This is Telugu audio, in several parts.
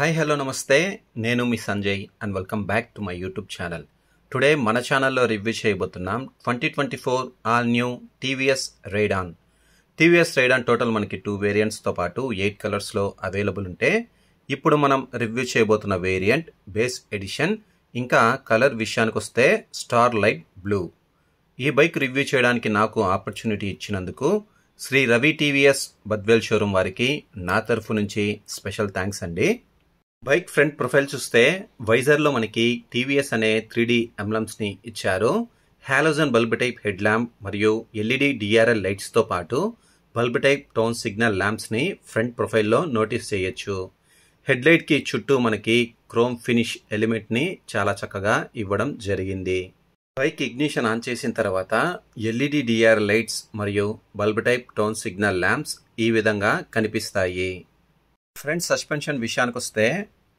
హాయ్ హలో నమస్తే నేను మీ Sanjay and welcome back to my YouTube channel. Today మన ఛానల్లో రివ్యూ చేయబోతున్నాం 2024 all new TVS Raider. TVS Raider total మనకి 2 వేరియంట్స్తో పాటు 8 కలర్స్లో అవైలబుల్ ఉంటే ఇప్పుడు మనం రివ్యూ చేయబోతున్న వేరియంట్ బేస్ ఎడిషన్. ఇంకా కలర్ విషయానికి వస్తే స్టార్ లైట్ బ్లూ. ఈ బైక్ రివ్యూ చేయడానికి నాకు ఆపర్చునిటీ ఇచ్చినందుకు శ్రీ రవి టీవీఎస్ బద్వేల్ షోరూమ్ వారికి నా తరఫు నుంచి స్పెషల్ థ్యాంక్స్ అండి. బైక్ ఫ్రంట్ ప్రొఫైల్ చూస్తే వైజర్లో మనకి టీవీఎస్ అనే 3D ఎంబ్లమ్స్ని ఇచ్చారు. Halogen bulb type head lamp మరియు ఎల్ఈడి డిఆర్ఎల్ లైట్స్తో పాటు బల్బ్ టైప్ టోన్ సిగ్నల్ ల్యాంప్స్ని ఫ్రంట్ ప్రొఫైల్లో నోటీస్ చేయొచ్చు. హెడ్ లైట్కి చుట్టూ మనకి క్రోమ్ ఫినిష్ ఎలిమెంట్ని చాలా చక్కగా ఇవ్వడం జరిగింది. బైక్ ఇగ్నిషన్ ఆన్ చేసిన తర్వాత ఎల్ఈడి డిఆర్ఎల్ లైట్స్ మరియు bulb type turn signal lamps ఈ విధంగా కనిపిస్తాయి. ఫ్రంట్ సస్పెన్షన్ విషయానికి వస్తే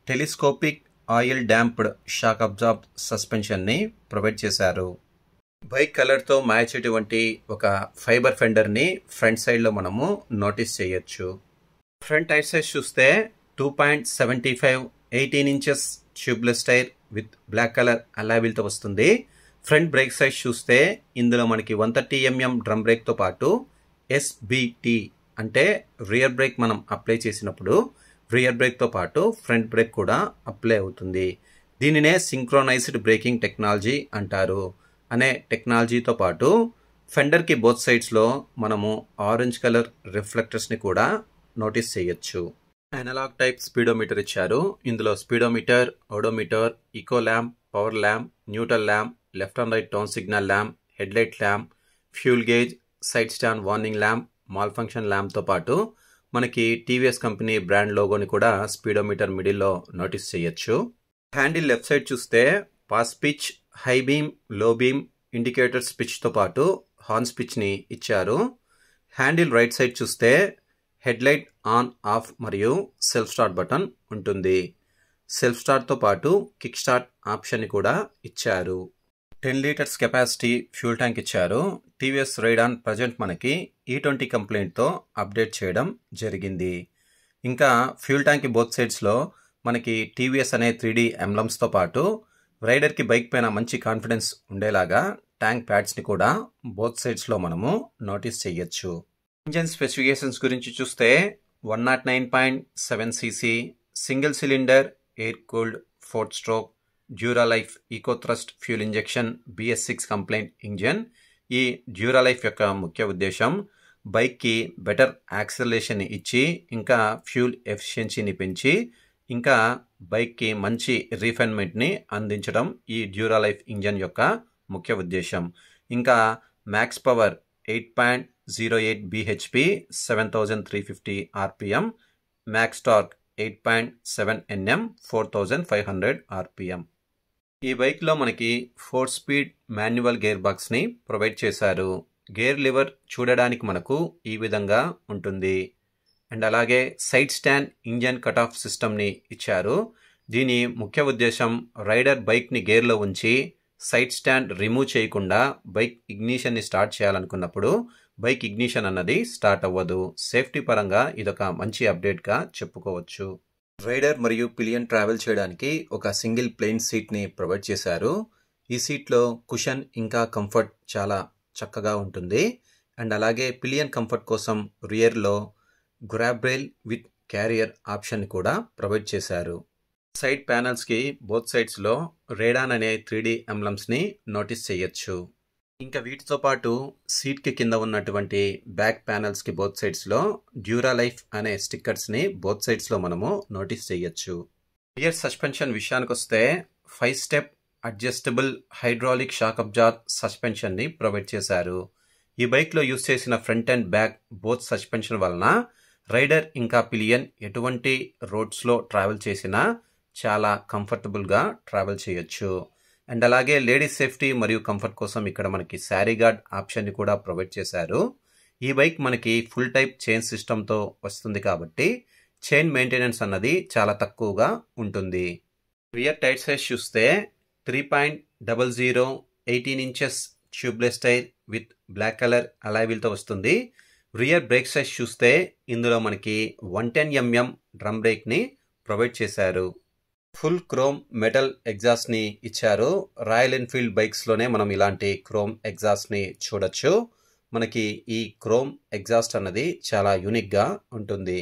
telescopic oil damped shock absorb సస్పెన్షన్ని ప్రొవైడ్ చేశారు. బైక్ కలర్తో మ్యాచ్ అయ్యేటువంటి ఒక ఫైబర్ ఫెండర్ని ఫ్రంట్ సైడ్లో మనము నోటీస్ చేయొచ్చు. ఫ్రంట్ టైర్ సైజ్ చూస్తే 2.75 18 inches tubeless tyre with black colour అలావిల్తో వస్తుంది. ఫ్రంట్ బ్రేక్ సైజ్ చూస్తే ఇందులో మనకి 130 mm డ్రమ్ బ్రేక్తో పాటు ఎస్బిటి అంటే రియర్ బ్రేక్ మనం అప్లై చేసినప్పుడు రియర్ బ్రేక్తో పాటు ఫ్రంట్ బ్రేక్ కూడా అప్లై అవుతుంది. దీనినే సింక్రోనైజ్డ్ బ్రేకింగ్ టెక్నాలజీ అంటారు. అనే టెక్నాలజీతో పాటు ఫెండర్కి బోత్ సైడ్స్లో మనము ఆరెంజ్ కలర్ రిఫ్లెక్టర్స్ని కూడా నోటీస్ చేయొచ్చు. అనలాగ్ టైప్ స్పీడోమీటర్ ఇచ్చారు. ఇందులో speedometer, odometer, eco lamp, power lamp, neutral lamp, left and right turn signal lamp, headlight lamp, fuel gauge, side stand warning lamp, malfunction ల్యాంప్తో పాటు మనకి టీవీఎస్ కంపెనీ బ్రాండ్ లోగోని కూడా స్పీడోమీటర్ మిడిల్లో నోటీస్ చేయొచ్చు. హ్యాండిల్ లెఫ్ట్ సైడ్ చూస్తే pass switch, high beam, low beam, indicator స్పిచ్తో పాటు హార్న్ స్పిచ్ని ఇచ్చారు. హ్యాండిల్ రైట్ సైడ్ చూస్తే హెడ్లైట్ ఆన్ ఆఫ్ మరియు సెల్ఫ్ స్టార్ట్ బటన్ ఉంటుంది. సెల్ఫ్ స్టార్ట్తో పాటు కిక్ స్టార్ట్ ఆప్షన్ని కూడా ఇచ్చారు. 10 లీటర్స్ కెపాసిటీ ఫ్యూల్ ట్యాంక్ ఇచ్చారు. టీవీఎస్ రైడాన్ ప్రజెంట్ మనకి E20 కంప్లైంట్తో అప్డేట్ చేయడం జరిగింది. ఇంకా ఫ్యూల్ ట్యాంక్ బోత్ సైడ్స్లో మనకి టీవీఎస్ అనే 3D ఎంబ్లమ్స్తో పాటు రైడర్కి బైక్ పైన మంచి కాన్ఫిడెన్స్ ఉండేలాగా ట్యాంక్ ప్యాడ్స్ని కూడా బోత్ సైడ్స్లో మనము నోటీస్ చేయొచ్చు. ఇంజన్ స్పెసిఫికేషన్స్ గురించి చూస్తే 109.7 cc single cylinder air cooled 4th stroke Duralife eco thrust fuel injection BS6 compliant engine. ఈ డ్యూరాలైఫ్ యొక్క ముఖ్య ఉద్దేశం బైక్కి బెటర్ యాక్సలరేషన్ ఇచ్చి ఇంకా ఫ్యూల్ ఎఫిషియన్సీని పెంచి ఇంకా బైక్కి మంచి రీఫైన్మెంట్ని అందించడం ఈ డ్యూరాలైఫ్ ఇంజన్ యొక్క ముఖ్య ఉద్దేశం. ఇంకా max power 8.08 bhp 7350 rpm, max torque 8.7 Nm 4500 rpm. ఈ బైక్లో మనకి 4 స్పీడ్ మాన్యువల్ గేర్ బాక్స్ని ప్రొవైడ్ చేశారు. గేర్ లివర్ చూడడానికి మనకు ఈ విధంగా ఉంటుంది. అండ్ అలాగే side stand engine cut off సిస్టమ్ని ఇచ్చారు. దీని ముఖ్య ఉద్దేశం రైడర్ బైక్ని గేర్లో ఉంచి సైడ్ స్టాండ్ రిమూవ్ చేయకుండా బైక్ ఇగ్నిషన్ని స్టార్ట్ చేయాలనుకున్నప్పుడు బైక్ ఇగ్నిషన్ అన్నది స్టార్ట్ అవ్వదు. సేఫ్టీ పరంగా ఇదొక మంచి అప్డేట్గా చెప్పుకోవచ్చు. రైడర్ మరియు పిలియన్ ట్రావెల్ చేయడానికి ఒక సింగిల్ ప్లెయిన్ సీట్ని ప్రొవైడ్ చేశారు. ఈ సీట్లో కుషన్ ఇంకా కంఫర్ట్ చాలా చక్కగా ఉంటుంది. అండ్ అలాగే పిలియన్ కంఫర్ట్ కోసం రియర్లో grab rail with carrier option కూడా ప్రొవైడ్ చేశారు. సైడ్ ప్యానల్స్కి బోత్ సైడ్స్లో రైడాన్ అనే 3D ఎంబ్లమ్స్ని నోటీస్ చేయొచ్చు. ఇంకా వీటితో పాటు సీట్కి కింద ఉన్నటువంటి బ్యాక్ ప్యానల్స్కి బోత్ సైడ్స్లో డ్యూరాలైఫ్ అనే స్టిక్కర్స్ని బోత్ సైడ్స్లో మనము నోటీస్ చేయొచ్చు. రియర్ సస్పెన్షన్ విషయానికి వస్తే 5 step adjustable hydraulic shock absorb సస్పెన్షన్ని ప్రొవైడ్ చేశారు. ఈ బైక్లో యూజ్ చేసిన front and back both suspension వలన రైడర్ ఇంకా పిలియన్ ఎటువంటి రోడ్స్లో ట్రావెల్ చేసినా చాలా కంఫర్టబుల్గా ట్రావెల్ చేయొచ్చు. అండ్ అలాగే లేడీస్ సేఫ్టీ మరియు కంఫర్ట్ కోసం ఇక్కడ మనకి శారీ గార్డ్ ఆప్షన్ని కూడా ప్రొవైడ్ చేశారు. ఈ బైక్ మనకి ఫుల్ టైప్ చైన్ సిస్టంతో వస్తుంది కాబట్టి చైన్ మెయింటెనెన్స్ అన్నది చాలా తక్కువగా ఉంటుంది. రియర్ టైర్ సైజ్ చూస్తే 3.00 18 inches tubeless tyre with black colour అలావిల్తో వస్తుంది. రియర్ బ్రేక్ సైజ్ చూస్తే ఇందులో మనకి 110 mm డ్రమ్ బ్రేక్ని ప్రొవైడ్ చేశారు. ఫుల్ క్రోమ్ మెటల్ ఎగ్జాస్ట్ని ఇచ్చారు. రాయల్ ఎన్ఫీల్డ్ బైక్స్లోనే మనం ఇలాంటి క్రోమ్ ఎగ్జాస్ట్ని చూడొచ్చు. మనకి ఈ క్రోమ్ ఎగ్జాస్ట్ అన్నది చాలా యూనిక్గా ఉంటుంది.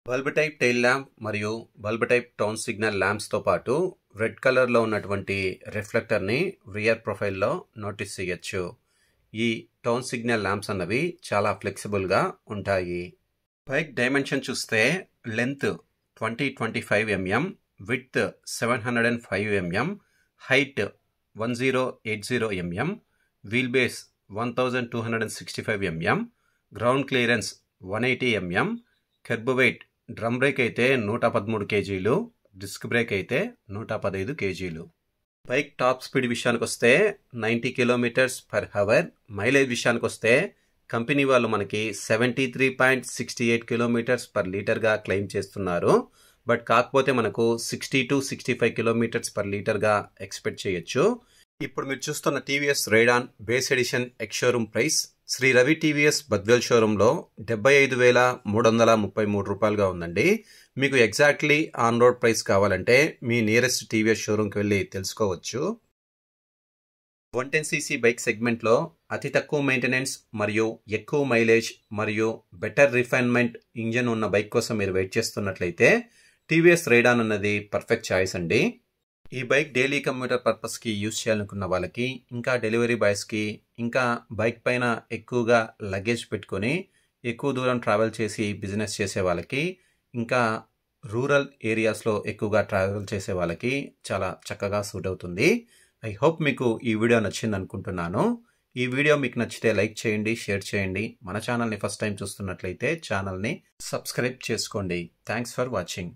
బల్బ్ టైప్ టెయిల్ ల్యాంప్ మరియు బల్బ్ టైప్ టౌన్ సిగ్నల్ ల్యాంప్స్తో పాటు రెడ్ కలర్లో ఉన్నటువంటి రిఫ్లెక్టర్ని రియర్ ప్రొఫైల్లో నోటీస్ చేయొచ్చు. ఈ టౌన్ సిగ్నల్ ల్యాంప్స్ అన్నవి చాలా ఫ్లెక్సిబుల్గా ఉంటాయి. బైక్ డైమెన్షన్ చూస్తే length 2025 mm, width 705 mm, height 1080 mm, wheel base 1265 mm, ground clearance 180 mm, kerb weight drum brake అయితే 113 kg, డిస్క్ బ్రేక్ అయితే 115 kg. బైక్ టాప్ స్పీడ్ విషయానికి వస్తే 90 km/h. మైలేజ్ విషయానికి వస్తే కంపెనీ వాళ్ళు మనకి 73.68 km/లీటర్గా క్లెయిమ్ చేస్తున్నారు. బట్ కాకపోతే మనకు 60 to 65 km/లీటర్గా ఎక్స్పెక్ట్ చేయొచ్చు. ఇప్పుడు మీరు చూస్తున్న TVS Raider base edition ex showroom price Shri Ravi TVS Badvel షోరూంలో 75,333 రూపాయలుగా ఉందండి. మీకు ఎగ్జాక్ట్లీ ఆన్ రోడ్ ప్రైస్ కావాలంటే మీ నియరెస్ట్ టీవీఎస్ షోరూమ్కి వెళ్ళి తెలుసుకోవచ్చు. 110cc బైక్ సెగ్మెంట్లో అతి తక్కువ మెయింటెనెన్స్ మరియు ఎక్కువ మైలేజ్ మరియు బెటర్ రిఫైన్మెంట్ ఇంజన్ ఉన్న బైక్ కోసం మీరు వెయిట్ చేస్తున్నట్లయితే టీవీఎస్ రైడాన్ అన్నది పర్ఫెక్ట్ చాయిస్ అండి. ఈ బైక్ డైలీ కమ్యూటర్ పర్పస్కి యూజ్ చేయాలనుకున్న వాళ్ళకి, ఇంకా డెలివరీ బాయ్స్కి, ఇంకా బైక్ పైన ఎక్కువగా లగేజ్ పెట్టుకొని ఎక్కువ దూరం ట్రావెల్ చేసి బిజినెస్ చేసే వాళ్ళకి, ఇంకా రూరల్ ఏరియాస్లో ఎక్కువగా ట్రావెల్ చేసే వాళ్ళకి చాలా చక్కగా సూట్ అవుతుంది. ఐ హోప్ మీకు ఈ వీడియో నచ్చింది అనుకుంటున్నాను. ఈ వీడియో మీకు నచ్చితే లైక్ చేయండి, షేర్ చేయండి. మన ఛానల్ని ఫస్ట్ టైం చూస్తున్నట్లయితే ఛానల్ని సబ్స్క్రైబ్ చేసుకోండి. Thanks for watching.